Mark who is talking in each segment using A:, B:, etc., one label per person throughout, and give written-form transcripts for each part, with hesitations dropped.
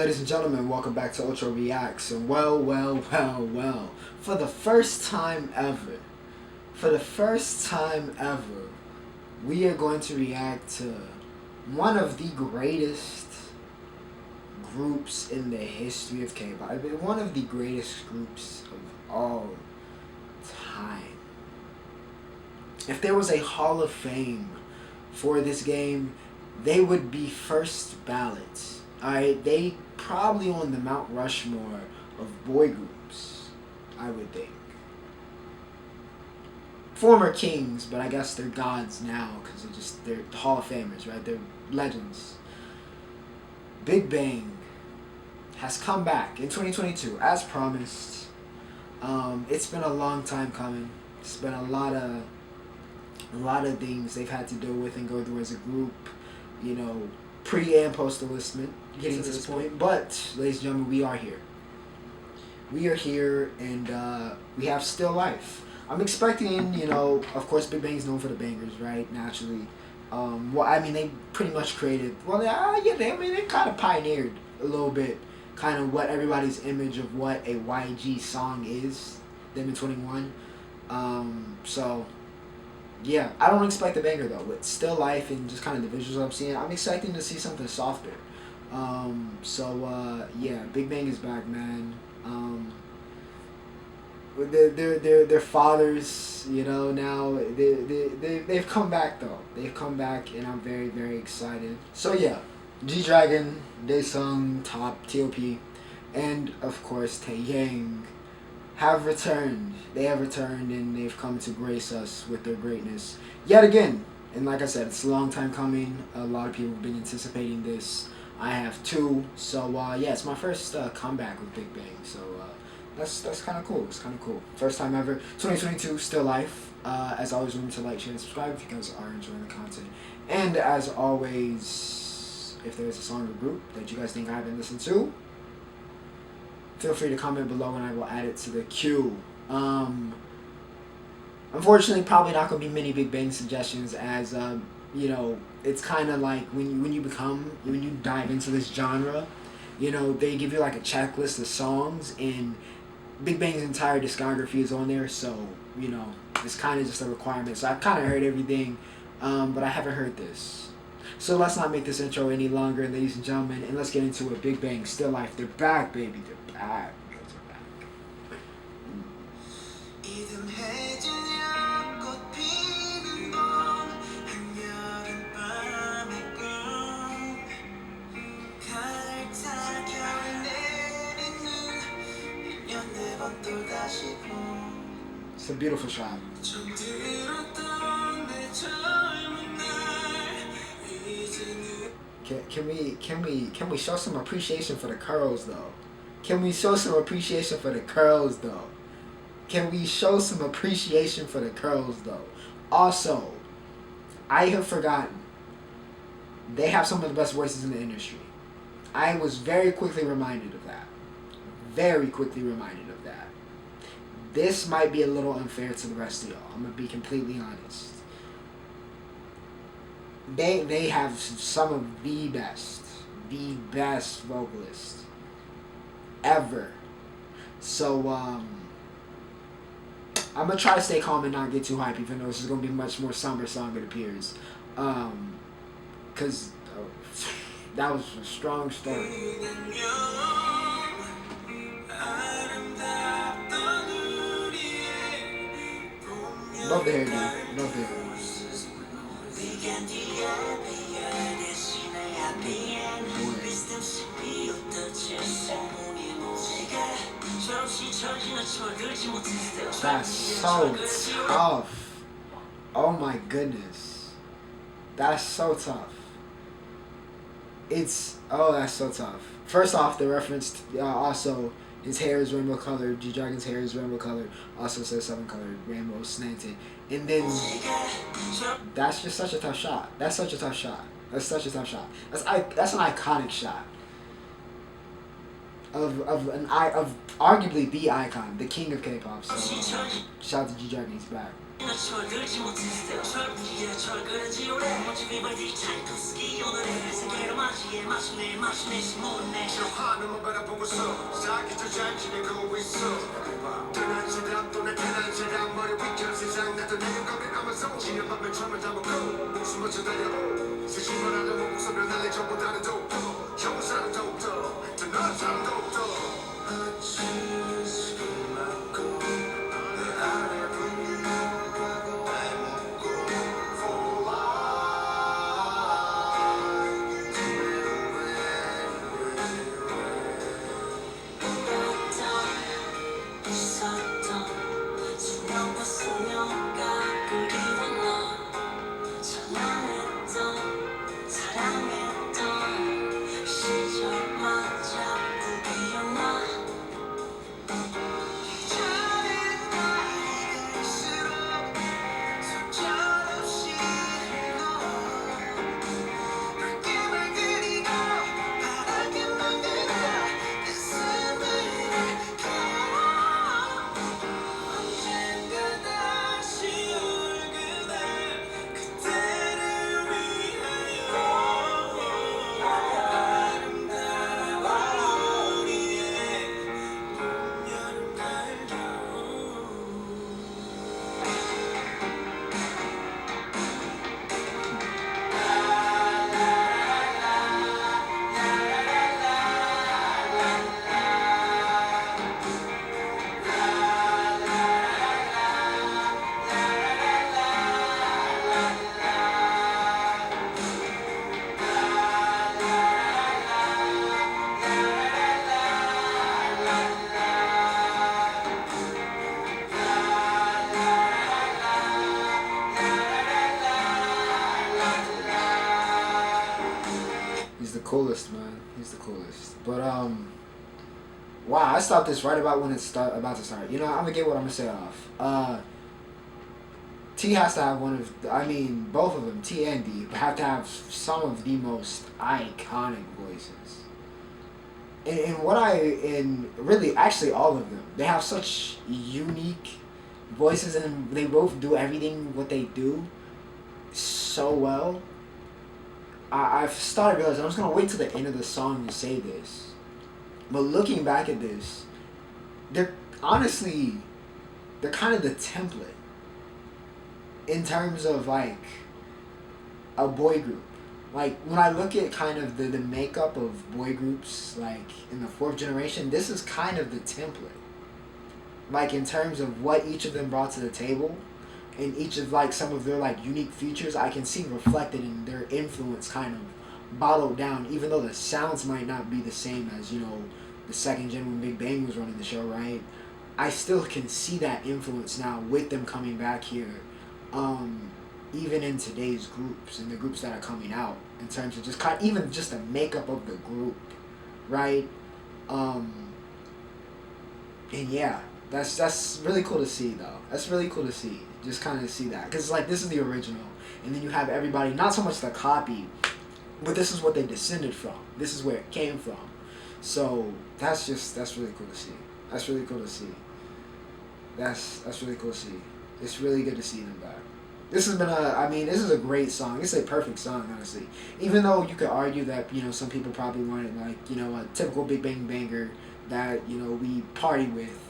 A: ladies and gentlemen, welcome back to Ultra Reacts. And well, for the first time ever, we are going to react to one of the greatest groups in the history of K-pop. One of the greatest groups of all time. If there was a Hall of Fame for this game, they would be first ballots. Alright, they probably on the Mount Rushmore of boy groups, I would think. Former kings, but I guess they're gods now because they're Hall of Famers, right? They're legends. Big Bang has come back in 2022 as promised. It's been a long time coming. It's been a lot of things they've had to deal with and go through as a group, you know, pre and post enlistment, getting to this point. But ladies and gentlemen, we are here. We are here, and we have Still Life. I'm expecting, you know, of course, Big Bang's known for the bangers, right? Naturally. Well, I mean, they pretty much created. Well, they kind of pioneered a little bit, kind of what everybody's image of what a YG song is. Them in 21. So. Yeah, I don't expect a banger though. With Still Life and just kind of the visuals I'm seeing, I'm expecting to see something softer. Yeah, Big Bang is back, man. They're fathers, you know. Now they've come back though. They've come back, and I'm very, very excited. So yeah, G-Dragon, Daesung, Top, T.O.P, and of course Taeyang have returned. They have returned, and they've come to grace us with their greatness yet again. And like I said, it's a long time coming. A lot of people have been anticipating this. I have too. So yeah, it's my first comeback with Big Bang. So that's kind of cool. It's kind of cool. First time ever. 2022, Still Life. As always, remember to like, share, and subscribe if you guys are enjoying the content. And as always, if there's a song or group that you guys think I haven't listened to, feel free to comment below and I will add it to the queue. Unfortunately, probably not going to be many Big Bang suggestions as, you know, it's kind of like when you dive into this genre, you know, they give you like a checklist of songs, and Big Bang's entire discography is on there, so, you know, it's kind of just a requirement. So I've kind of heard everything, but I haven't heard this. So let's not make this intro any longer, ladies and gentlemen, and let's get into it. Big Bang, Still Life, they're back, baby, they're back. It's a beautiful shot. Can we show some appreciation for the curls though? Can we show some appreciation for the curls though? Can we show some appreciation for the curls though? Also, I have forgotten, they have some of the best voices in the industry. I was very quickly reminded of that. Very quickly reminded of that. This might be a little unfair to the rest of y'all. I'm gonna be completely honest. They have some of the best vocalists ever. So I'm gonna try to stay calm and not get too hype, even though this is gonna be a much more somber song, it appears. Cause that was a strong start. Love the hairdo. Love the hairdo. That's so tough. Oh my goodness. That's so tough. That's so tough. First off, the reference also, his hair is rainbow colored. G-Dragon's hair is rainbow colored. Also says 7 colored, rainbow slanted. And then that's just such a tough shot. That's such a tough shot. That's such a tough shot. That's an iconic shot. Of arguably the icon, the king of K-pop. So shout out to G-Dragon, he's back.
B: 철들지 못했어요. 철부지에 철그런지 오래 멋진 비발디 차이코스키 오늘의 세계로 맞이해 마침내 심오네 화면만 바라보고서 사기절 잘 지내고 있어 떠난 사람 또 나타난 사람 머리 위결 세상 나도 내 영감을 감아서 지는 밤에 잠을 다 먹고 숨을 쳐다려 세심을 하려 목소리를 날리 전부 다른 독도 형은 사람 독도 떠난 사람 독도 아침 술 맞고 내 안에
A: He's the coolest, man. He's the coolest. But wow, I stopped this right about when it's about to start. You know, I'm gonna get what I'm gonna say off. T has to have one of, I mean, both of them, T and D, have to have some of the most iconic voices. And really, actually all of them, they have such unique voices, and they both do everything what they do so well. I've started realizing I'm just gonna wait till the end of the song to say this, but looking back at this, they're honestly, they're kind of the template in terms of like a boy group. Like when I look at kind of the makeup of boy groups like in the fourth generation, this is kind of the template. Like in terms of what each of them brought to the table, and each of like some of their like unique features, I can see reflected in their influence kind of bottled down, even though the sounds might not be the same as, you know, the second gen when Big Bang was running the show, right? I still can see that influence now with them coming back here, even in today's groups and the groups that are coming out, in terms of just kind of, even just the makeup of the group, right? And yeah, that's really cool to see though. That's really cool to see. Just kind of see that, because like this is the original, and then you have everybody, not so much the copy, but this is what they descended from. This is where it came from. So that's really cool to see. That's really cool to see. That's really cool to see. It's really good to see them back. This has been this is a great song. It's a perfect song, honestly. Even though you could argue that, you know, some people probably wanted like, you know, a typical Big Bang banger that, you know, we party with.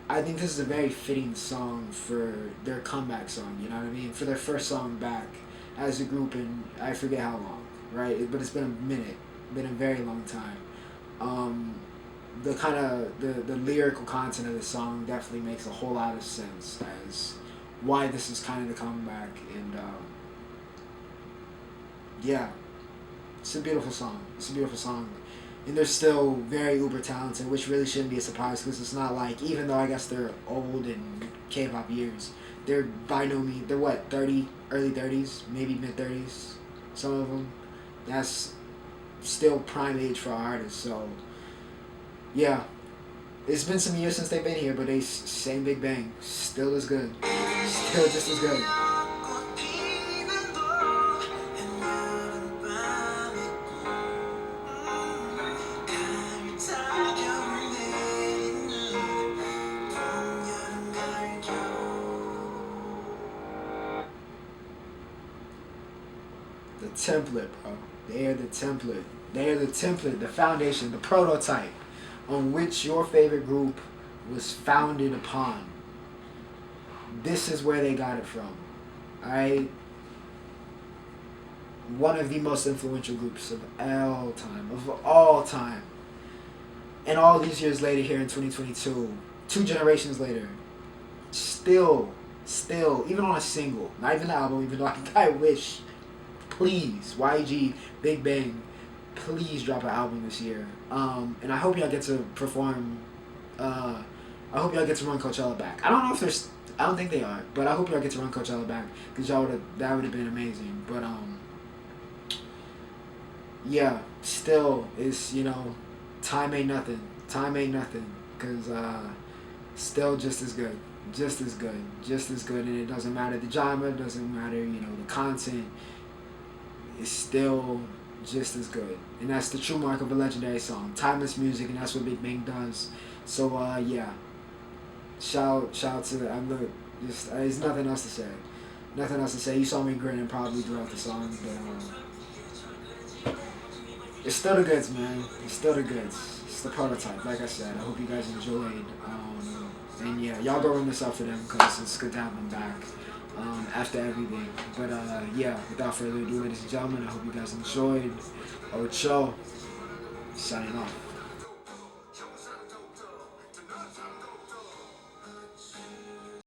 A: I think this is a very fitting song for their comeback song, you know what I mean? For their first song back as a group in, I forget how long, right? But it's been a minute, been a very long time. The kind of, the lyrical content of the song definitely makes a whole lot of sense as why this is kind of the comeback, and yeah, it's a beautiful song. It's a beautiful song. And they're still very uber talented, which really shouldn't be a surprise, because it's not like, even though I guess they're old in K-pop years, they're by no means, they're what, 30, early 30s, maybe mid 30s, some of them. That's still prime age for artists, so yeah. It's been some years since they've been here, but they same Big Bang, still as good, still just as good. the template, bro. They are the template. They are the template, the foundation, the prototype on which your favorite group was founded upon. This is where they got it from. Alright? One of the most influential groups of all time. And all these years later, here in 2022, 2 generations later, still, even on a single, not even an album, even though I wish, please, YG, Big Bang, please drop an album this year. And I hope y'all get to perform, I hope y'all get to run Coachella back. I don't know if there's, I don't think they are, but I hope y'all get to run Coachella back, because that would have been amazing. But, yeah, still, it's, you know, time ain't nothing, because, still just as good, and it doesn't matter the genre, it doesn't matter, you know, the content, it's still just as good, and that's the true mark of a legendary song, timeless music, and that's what Big Bang does. So, yeah, shout to, there's nothing else to say, you saw me grinning probably throughout the song, but, it's still the goods, man, it's the prototype, like I said. I hope you guys enjoyed, and yeah, y'all go run this up for them, because it's good to have them back, after everything. But yeah, without further ado, ladies and gentlemen, I hope you guys enjoyed Ocho signing off.